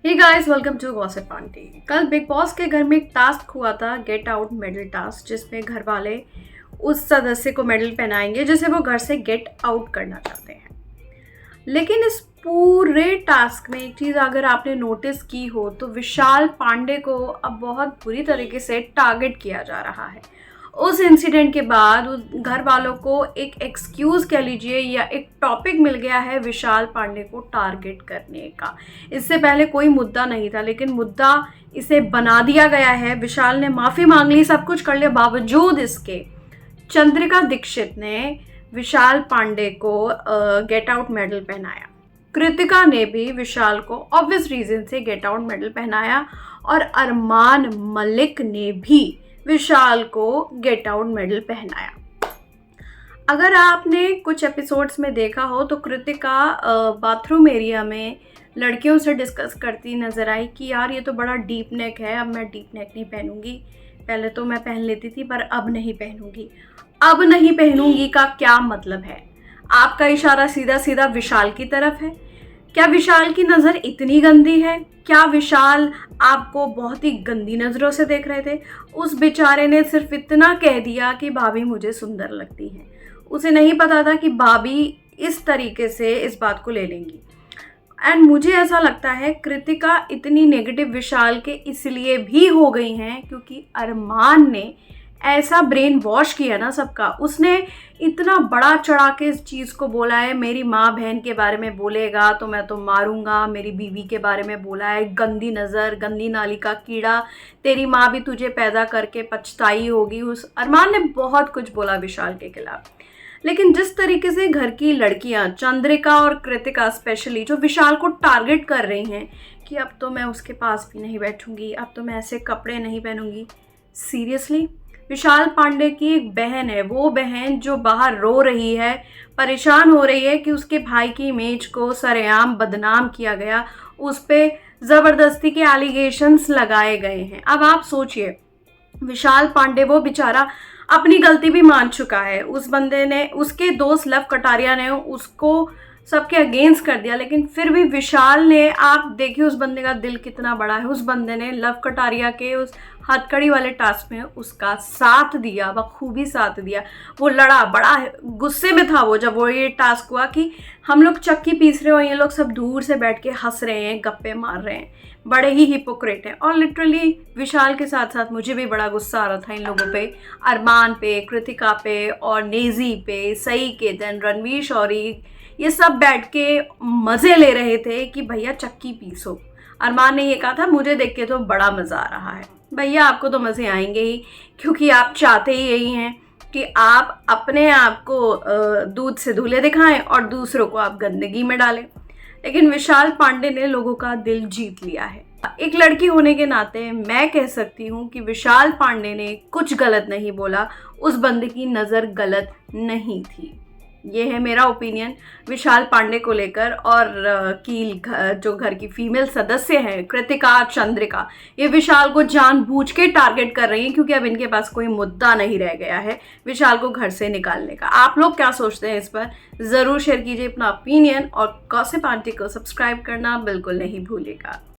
Hey guys, welcome to gossip aunty. कल Bigg Boss के घर में एक टास्क हुआ था, गेट आउट मेडल टास्क, जिसमें घर वाले उस सदस्य को मेडल पहनाएंगे जिसे वो घर से गेट आउट करना चाहते हैं। लेकिन इस पूरे टास्क में एक चीज़ अगर आपने नोटिस की हो तो विशाल पांडे को अब बहुत बुरी तरीके से टारगेट किया जा रहा है। उस इंसिडेंट के बाद उस घर वालों को एक एक्सक्यूज़ कह लीजिए या एक टॉपिक मिल गया है विशाल पांडे को टारगेट करने का। इससे पहले कोई मुद्दा नहीं था, लेकिन मुद्दा इसे बना दिया गया है। विशाल ने माफ़ी मांग ली, सब कुछ कर लिया, बावजूद इसके चंद्रिका दीक्षित ने विशाल पांडे को गेट आउट मेडल पहनाया। कृतिका ने भी विशाल को ऑब्वियस रीजन से गेट आउट मेडल पहनाया और अरमान मलिक ने भी विशाल को गेट आउट मेडल पहनाया। अगर आपने कुछ एपिसोड्स में देखा हो तो कृतिका बाथरूम एरिया में लड़कियों से डिस्कस करती नज़र आई कि यार ये तो बड़ा डीप नेक है, अब मैं डीप नेक नहीं पहनूंगी। पहले तो मैं पहन लेती थी पर अब नहीं पहनूंगी। अब नहीं पहनूंगी का क्या मतलब है? आपका इशारा सीधा सीधा विशाल की तरफ है। क्या विशाल की नज़र इतनी गंदी है? क्या विशाल आपको बहुत ही गंदी नज़रों से देख रहे थे? उस बेचारे ने सिर्फ इतना कह दिया कि भाभी मुझे सुंदर लगती हैं। उसे नहीं पता था कि भाभी इस तरीके से इस बात को ले लेंगी। एंड मुझे ऐसा लगता है कृतिका इतनी नेगेटिव विशाल के इसलिए भी हो गई हैं क्योंकि अरमान ने ऐसा ब्रेन वॉश किया ना सबका। उसने इतना बड़ा चढ़ा के इस चीज़ को बोला है, मेरी माँ बहन के बारे में बोलेगा तो मैं तो मारूंगा, मेरी बीवी के बारे में बोला है, गंदी नज़र, गंदी नाली का कीड़ा, तेरी माँ भी तुझे पैदा करके पछताई होगी। उस अरमान ने बहुत कुछ बोला विशाल के खिलाफ। लेकिन जिस तरीके से घर की लड़कियां चंद्रिका और कृतिका स्पेशली जो विशाल को टारगेट कर रही हैं कि अब तो मैं उसके पास भी नहीं बैठूंगी, अब तो मैं ऐसे कपड़े नहीं पहनूंगी। सीरियसली, विशाल पांडे की एक बहन है, वो बहन जो बाहर रो रही है, परेशान हो रही है कि उसके भाई की इमेज को सरेआम बदनाम किया गया, उस पर ज़बरदस्ती के एलिगेशंस लगाए गए हैं। अब आप सोचिए, विशाल पांडे वो बेचारा अपनी गलती भी मान चुका है। उस बंदे ने, उसके दोस्त लव कटारिया ने उसको सबके अगेंस्ट कर दिया, लेकिन फिर भी विशाल ने, आप देखिए उस बंदे का दिल कितना बड़ा है। उस बंदे ने लव कटारिया के उस हथकड़ी वाले टास्क में उसका साथ दिया, बखूबी साथ दिया। वो लड़ा, बड़ा गुस्से में था वो जब वो ये टास्क हुआ कि हम लोग चक्की पीस रहे हो, ये लोग सब दूर से बैठ के हंस रहे हैं, गप्पे मार रहे हैं, बड़े ही हिपोक्रेट हैं। और लिटरली विशाल के साथ साथ मुझे भी बड़ा गुस्सा आ रहा था इन लोगों पे, अरमान पे, कृतिका पे और नेजी पे, सई के दिन रणवीर शौरी, ये सब बैठ के मज़े ले रहे थे कि भैया चक्की पीसो। अरमान ने ये कहा था, मुझे देख के तो बड़ा मज़ा आ रहा है। भैया आपको तो मज़े आएंगे ही, क्योंकि आप चाहते ही यही हैं कि आप अपने आप को दूध से धुले दिखाएं और दूसरों को आप गंदगी में डालें। लेकिन विशाल पांडे ने लोगों का दिल जीत लिया है। एक लड़की होने के नाते मैं कह सकती हूँ कि विशाल पांडे ने कुछ गलत नहीं बोला, उस बंदे की नज़र गलत नहीं थी। ये है मेरा ओपिनियन विशाल पांडे को लेकर। और की जो घर की फीमेल सदस्य हैं कृतिका, चंद्रिका, ये विशाल को जानबूझ के टारगेट कर रही हैं क्योंकि अब इनके पास कोई मुद्दा नहीं रह गया है विशाल को घर से निकालने का। आप लोग क्या सोचते हैं इस पर? ज़रूर शेयर कीजिए अपना ओपिनियन और गॉसिप आंटी को सब्सक्राइब करना बिल्कुल नहीं भूलिएगा।